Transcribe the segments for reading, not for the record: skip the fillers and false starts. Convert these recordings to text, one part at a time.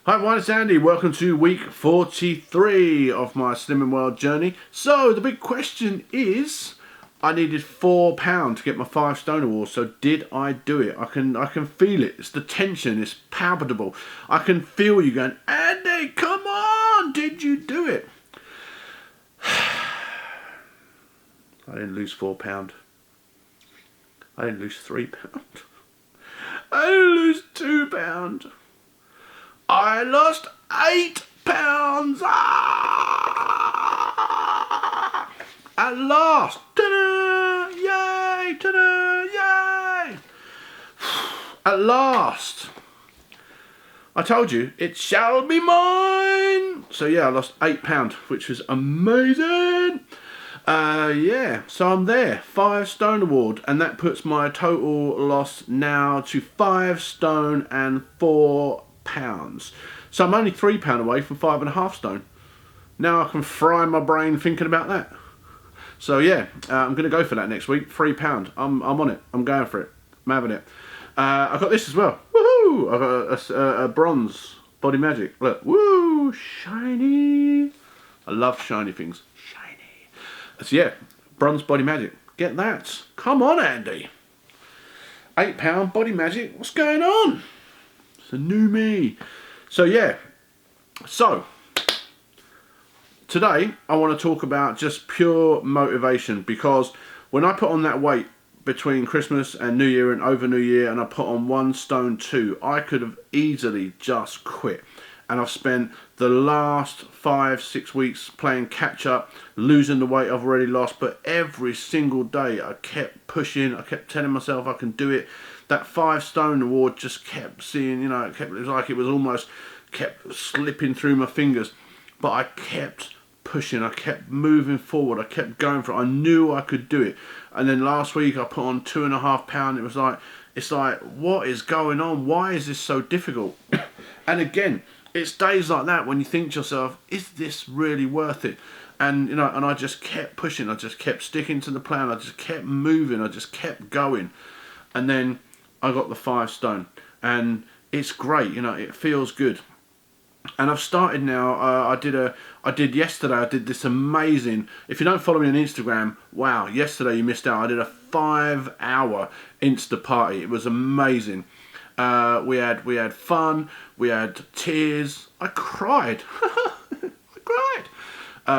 Hi everyone, it's Andy. Welcome to week 43 of my Slimming World journey. So the big question is, I needed £4 to get my 5 stone award. So did I do it? I can feel it. It's the tension. It's palpable. I can feel you going, Andy, come on! Did you do it? I didn't lose £4. I didn't lose £3. I didn't lose £2. I lost £8. At last. Ta-da! Yay! Ta-da! Yay! At last. I told you, it shall be mine. So yeah, I lost £8, which was amazing. Yeah, so I'm there, 5 stone award, and that puts my total loss now to 5 stone and £4. So I'm only £3 away from 5.5 stone. Now I can fry my brain thinking about that. So yeah, I'm going to go for that next week. £3. I'm on it. I'm going for it. I'm having it. I got this as well. Woohoo! I got a bronze Body Magic. Look, woo, shiny. I love shiny things. Shiny. So yeah, bronze Body Magic. Get that. Come on, Andy. £8 Body Magic. What's going on? It's a new me. So yeah. So today I want to talk about just pure motivation, because when I put on that weight between Christmas and New Year and over New Year, and I put on 1 stone 2, I could have easily just quit. And I've spent the last 5-6 weeks playing catch up, losing the weight I've already lost, but every single day I kept pushing. I kept telling myself I can do it. That 5 stone award just kept seeing, it was like it was almost kept slipping through my fingers. But I kept pushing, I kept moving forward, I kept going for it. I knew I could do it. And then last week I put on 2.5 pounds. It's like, what is going on? Why is this so difficult? And again, it's days like that when you think to yourself, is this really worth it? And and I just kept pushing, I just kept sticking to the plan, I just kept moving, I just kept going. And then I got the 5 stone, and it's great, it feels good. And I've started now. I did yesterday. I did this amazing. If you don't follow me on Instagram, wow! Yesterday you missed out. I did a 5-hour Insta party. It was amazing. We had fun. We had tears. I cried. I cried.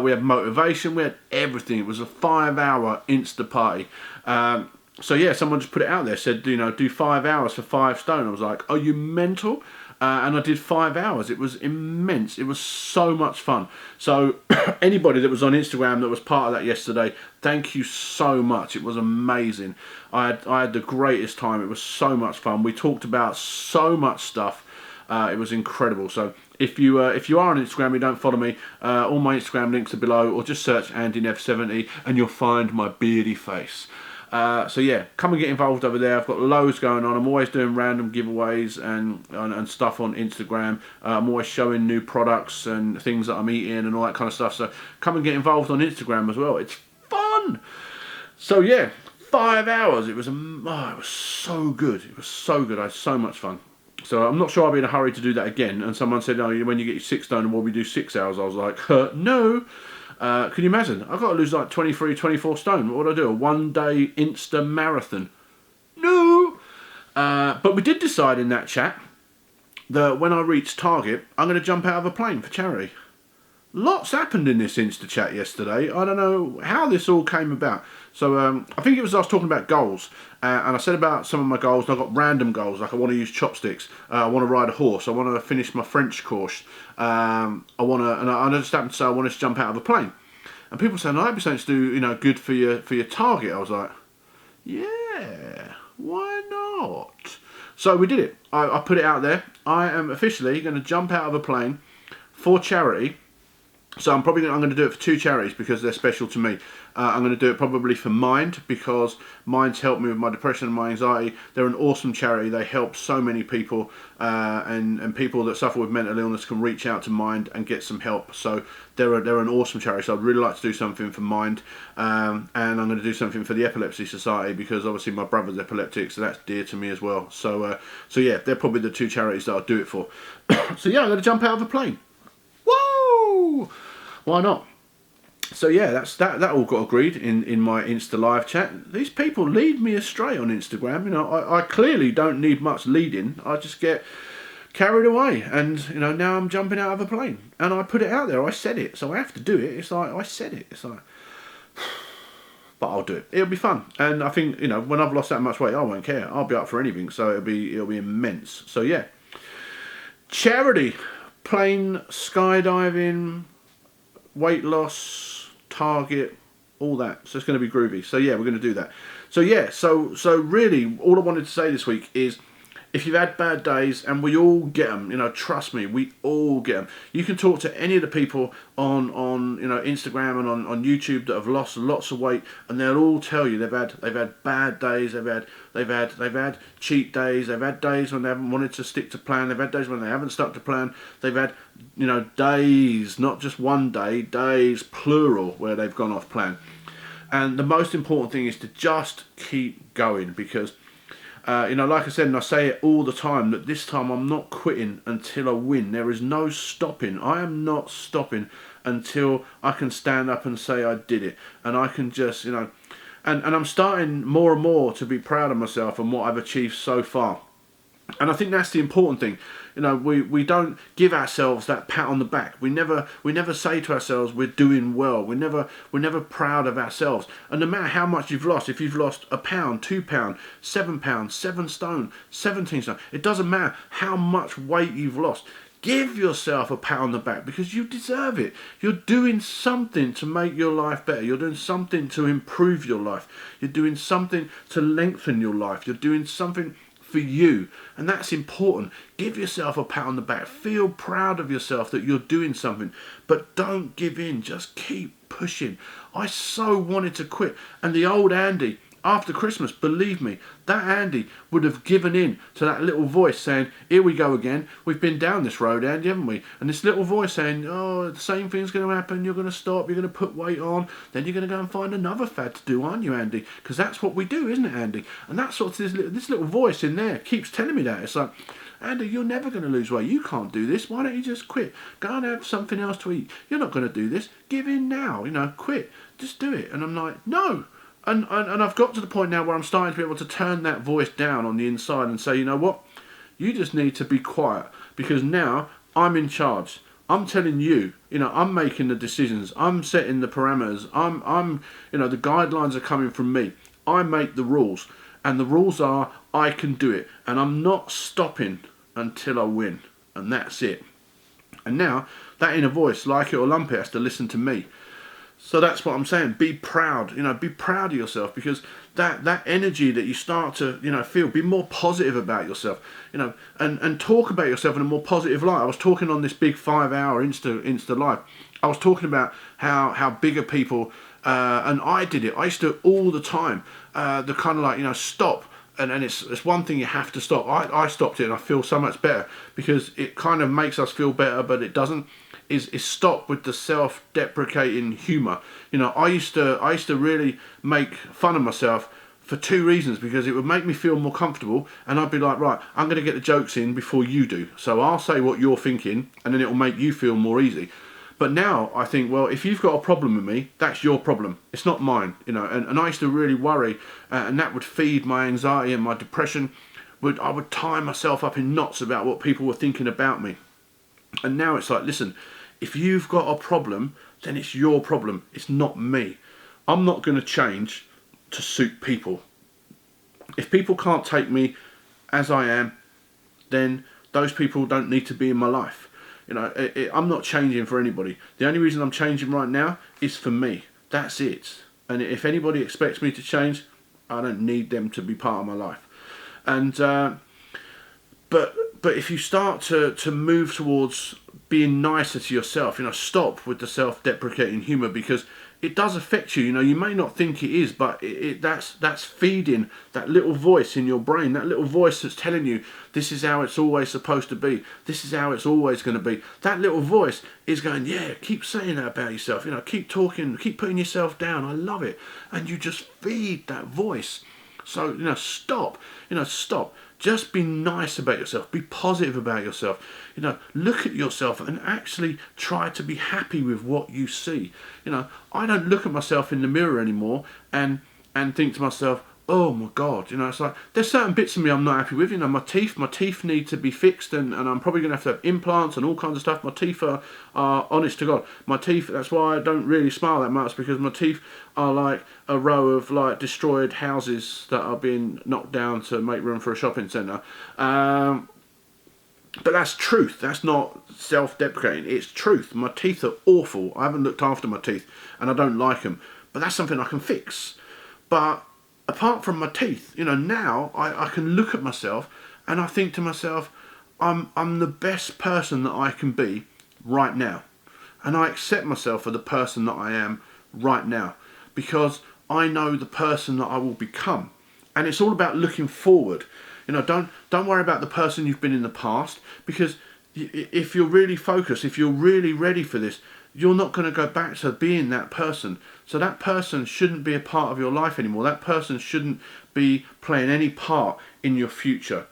We had motivation. We had everything. It was a 5-hour Insta party. So yeah, someone just put it out there. Said, do 5 hours for 5 stone. I was like, are you mental? And I did 5 hours. It was immense. It was so much fun. So anybody that was on Instagram that was part of that yesterday, thank you so much. It was amazing. I had the greatest time. It was so much fun. We talked about so much stuff. It was incredible. So if you are on Instagram, you don't follow me, all my Instagram links are below, or just search AndyNev70 and you'll find my beardy face. So yeah, come and get involved over there. I've got loads going on. I'm always doing random giveaways and stuff on Instagram. I'm always showing new products and things that I'm eating and all that kind of stuff. So come and get involved on Instagram as well. It's fun. So yeah, 5 hours. It was so good. It was so good. I had so much fun. So I'm not sure I'll be in a hurry to do that again. And someone said, "Oh, when you get your 6 stone, will we do 6 hours?" I was like, no. Can you imagine? I've got to lose like 23, 24 stone. What would I do? A 1-day Insta marathon? No! But we did decide in that chat that when I reach target, I'm going to jump out of a plane for charity. Lots happened in this Insta chat yesterday. I don't know how this all came about. So I think it was I was talking about goals. And I said about some of my goals. And I got random goals, like I want to use chopsticks. I want to ride a horse. I want to finish my French course. I just happened to say I want to jump out of a plane. And people saying, "I hope something to do, good for your target." I was like, yeah, why not? So we did it. I put it out there. I am officially going to jump out of a plane for charity. So I'm going to do it for two charities because they're special to me. I'm going to do it probably for Mind, because Mind's helped me with my depression and my anxiety. They're an awesome charity. They help so many people, and people that suffer with mental illness can reach out to Mind and get some help. So they're an awesome charity. So I'd really like to do something for Mind, and I'm going to do something for the Epilepsy Society, because obviously my brother's epileptic, so that's dear to me as well. So yeah, they're probably the two charities that I'll do it for. So yeah, I'm going to jump out of a plane. Woo! Why not? So yeah, that all got agreed in my Insta live chat. These people lead me astray on Instagram. You know, I clearly don't need much leading. I just get carried away, and you know, now I'm jumping out of a plane, and I put it out there. I said it, so I have to do it. It's like I said it. It's like, but I'll do it. It'll be fun, and I think, you know, when I've lost that much weight, I won't care. I'll be up for anything. So it'll be immense. So yeah, charity, plane, skydiving, weight loss, target, all that. So it's going to be groovy. So yeah, we're going to do that. So yeah, so really all I wanted to say this week is, if you've had bad days, and we all get them, you know, trust me, we all get them. You can talk to any of the people on you know, Instagram and on YouTube that have lost lots of weight, and they'll all tell you they've had bad days, they've had cheat days, they've had days when they haven't wanted to stick to plan, they've had days when they haven't stuck to plan, they've had, you know, days, not just one day, days plural, where they've gone off plan. And the most important thing is to just keep going, because you know, like I said, and I say it all the time, that this time I'm not quitting until I win. There is no stopping. I am not stopping until I can stand up and say I did it. And I can just, you know, and I'm starting more and more to be proud of myself and what I've achieved so far. And I think that's the important thing. You know, we don't give ourselves that pat on the back. We never say to ourselves we're doing well. We're never proud of ourselves. And no matter how much you've lost, if you've lost £1, £2, £7, 7 stone, 17 stone, it doesn't matter how much weight you've lost. Give yourself a pat on the back, because you deserve it. You're doing something to make your life better. You're doing something to improve your life. You're doing something to lengthen your life. You're doing something for you, and that's important. Give yourself a pat on the back. Feel proud of yourself that you're doing something, but don't give in. Just keep pushing. I so wanted to quit, and the old Andy, after Christmas, believe me, that Andy would have given in to that little voice saying, here we go again, we've been down this road, Andy, haven't we? And this little voice saying, oh, the same thing's going to happen, you're going to stop, you're going to put weight on, then you're going to go and find another fad to do, aren't you, Andy? Because that's what we do, isn't it, Andy? And that's what this little voice in there keeps telling me that. It's like, Andy, you're never going to lose weight, you can't do this, why don't you just quit? Go and have something else to eat. You're not going to do this, give in now, you know, quit, just do it. And I'm like, no. And I've got to the point now where I'm starting to be able to turn that voice down on the inside and say, you know what? You just need to be quiet, because now I'm in charge. I'm telling you, you know, I'm making the decisions. I'm setting the parameters. I'm, you know, the guidelines are coming from me. I make the rules, and the rules are I can do it, and I'm not stopping until I win, and that's it. And now that inner voice, like it or lump it, has to listen to me. So that's what I'm saying. Be proud, you know, be proud of yourself, because that energy that you start to, you know, feel, be more positive about yourself, you know, and talk about yourself in a more positive light. I was talking on this big 5-hour Insta live. I was talking about how bigger people, and I did it. I used to all the time, the kind of like, you know, stop. And it's one thing you have to stop. I stopped it, and I feel so much better, because it kind of makes us feel better, but it doesn't. Is stop with the self-deprecating humour. You know, I used to really make fun of myself for two reasons, because it would make me feel more comfortable, and I'd be like, right, I'm going to get the jokes in before you do, so I'll say what you're thinking, and then it'll make you feel more easy. But now I think, well, if you've got a problem with me, that's your problem. It's not mine, you know. And I used to really worry, and that would feed my anxiety and my depression. I would tie myself up in knots about what people were thinking about me. And now it's like, listen, if you've got a problem, then it's your problem. It's not me. I'm not going to change to suit people. If people can't take me as I am, then those people don't need to be in my life. You know, I'm not changing for anybody. The only reason I'm changing right now is for me. That's it. And if anybody expects me to change, I don't need them to be part of my life. And but if you start to move towards being nicer to yourself. Stop with the self-deprecating humour, because it does affect you. You may not think it is, but that's feeding that little voice in your brain, that little voice that's telling you this is how it's always supposed to be, this is how it's always going to be. That little voice is going, yeah, keep saying that about yourself, keep talking, keep putting yourself down, I love it. And you just feed that voice. So, stop, stop. Just be nice about yourself. Be positive about yourself. Look at yourself and actually try to be happy with what you see. I don't look at myself in the mirror anymore and think to myself, oh my God, it's like there's certain bits of me I'm not happy with. My teeth need to be fixed, and I'm probably going to have implants and all kinds of stuff. My teeth are honest to God, my teeth, that's why I don't really smile that much, because my teeth are like a row of like destroyed houses that are being knocked down to make room for a shopping centre. But that's truth. That's not self-deprecating. It's truth. My teeth are awful. I haven't looked after my teeth and I don't like them. But that's something I can fix. But apart from my teeth, now I can look at myself and I think to myself, I'm the best person that I can be right now. And I accept myself for the person that I am right now, because I know the person that I will become. And it's all about looking forward. Don't worry about the person you've been in the past, because if you're really focused, if you're really ready for this, you're not going to go back to being that person. So that person shouldn't be a part of your life anymore. That person shouldn't be playing any part in your future.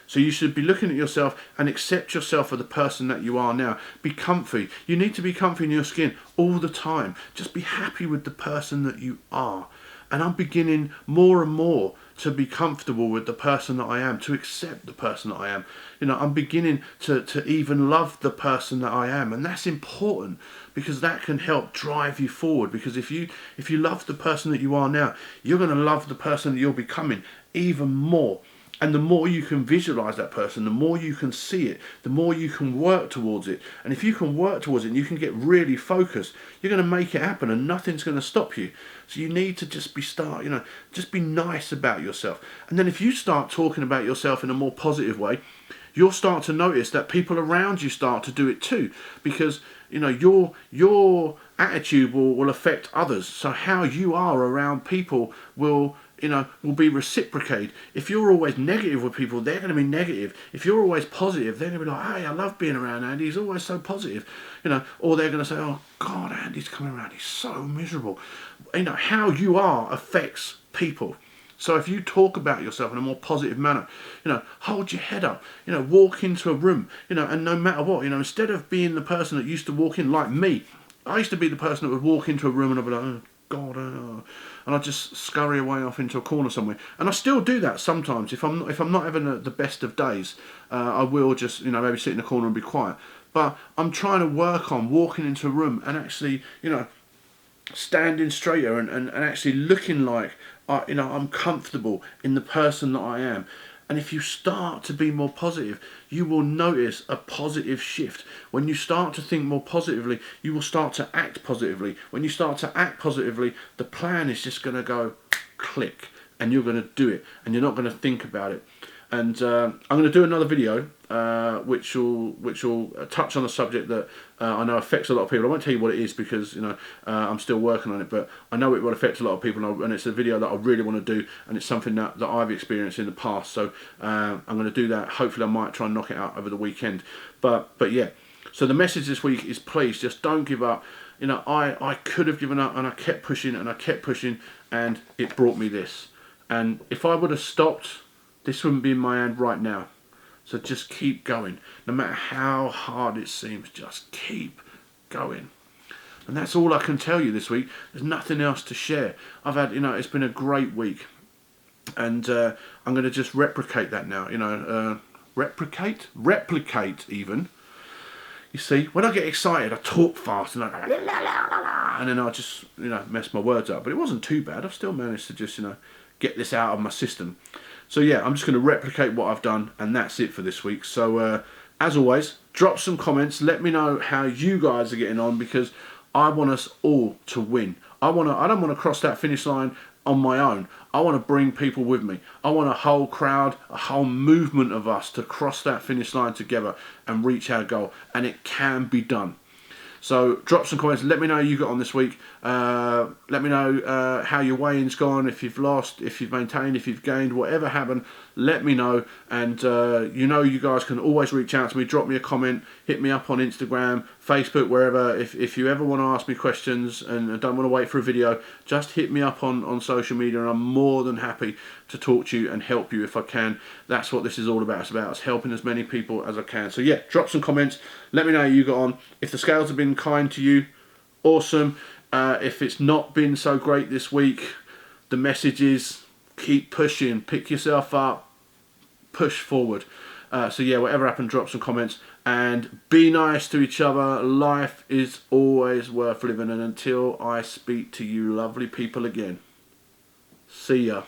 So you should be looking at yourself and accept yourself for the person that you are now. Be comfy. You need to be comfy in your skin all the time. Just be happy with the person that you are. And I'm beginning more and more to be comfortable with the person that I am, to accept the person that I am. I'm beginning to even love the person that I am. And that's important, because that can help drive you forward. Because if you love the person that you are now, you're going to love the person that you're becoming even more. And the more you can visualize that person, the more you can see it, the more you can work towards it. And if you can work towards it and you can get really focused, you're going to make it happen and nothing's going to stop you. So you need to just just be nice about yourself. And then if you start talking about yourself in a more positive way, you'll start to notice that people around you start to do it too. Because, your attitude will affect others. So how you are around people will be reciprocated. If you're always negative with people, they're going to be negative. If you're always positive, they're going to be like, hey, I love being around Andy, he's always so positive. Or they're going to say, oh God, Andy's coming around, he's so miserable. How you are affects people. So if you talk about yourself in a more positive manner, hold your head up, walk into a room, and no matter what, instead of being the person that used to walk in like me, I used to be the person that would walk into a room and I'd be like, oh God, and I just scurry away off into a corner somewhere. And I still do that sometimes. If I'm not having the best of days, I will just maybe sit in a corner and be quiet. But I'm trying to work on walking into a room and actually standing straighter and actually looking like I'm comfortable in the person that I am. And if you start to be more positive, you will notice a positive shift. When you start to think more positively, you will start to act positively. When you start to act positively, the plan is just going to go click, and you're going to do it, and you're not going to think about it. And I'm going to do another video which will touch on a subject that I know affects a lot of people. I won't tell you what it is, because I'm still working on it, but I know it will affect a lot of people, and it's a video that I really want to do, and it's something that I've experienced in the past. So I'm going to do that. Hopefully I might try and knock it out over the weekend. But yeah, so the message this week is, please just don't give up. I could have given up, and I kept pushing and I kept pushing, and it brought me this. And if I would have stopped, this wouldn't be in my hand right now. So just keep going. No matter how hard it seems, just keep going. And that's all I can tell you this week. There's nothing else to share. I've had, it's been a great week. And I'm going to just replicate that now. Replicate even. You see, when I get excited, I talk fast and and then I just, mess my words up. But it wasn't too bad. I've still managed to just, get this out of my system. So yeah, I'm just going to replicate what I've done, and that's it for this week. So as always, drop some comments. Let me know how you guys are getting on, because I want us all to win. I don't want to cross that finish line on my own. I want to bring people with me. I want a whole crowd, a whole movement of us to cross that finish line together and reach our goal. And it can be done. So drop some comments. Let me know how you got on this week. Let me know how your weigh-in's gone, if you've lost, if you've maintained, if you've gained, whatever happened. Let me know. And you guys can always reach out to me. Drop me a comment. Hit me up on Instagram, Facebook, wherever. If you ever want to ask me questions and don't want to wait for a video, just hit me up on social media, and I'm more than happy to talk to you and help you if I can. That's what this is all about. It's about us helping as many people as I can. So yeah, drop some comments. Let me know how you got on. If the scales have been kind to you, awesome. If it's not been so great this week, the message is keep pushing, pick yourself up, push forward. So yeah, whatever happened, drop some comments and be nice to each other. Life is always worth living, and until I speak to you lovely people again, see ya.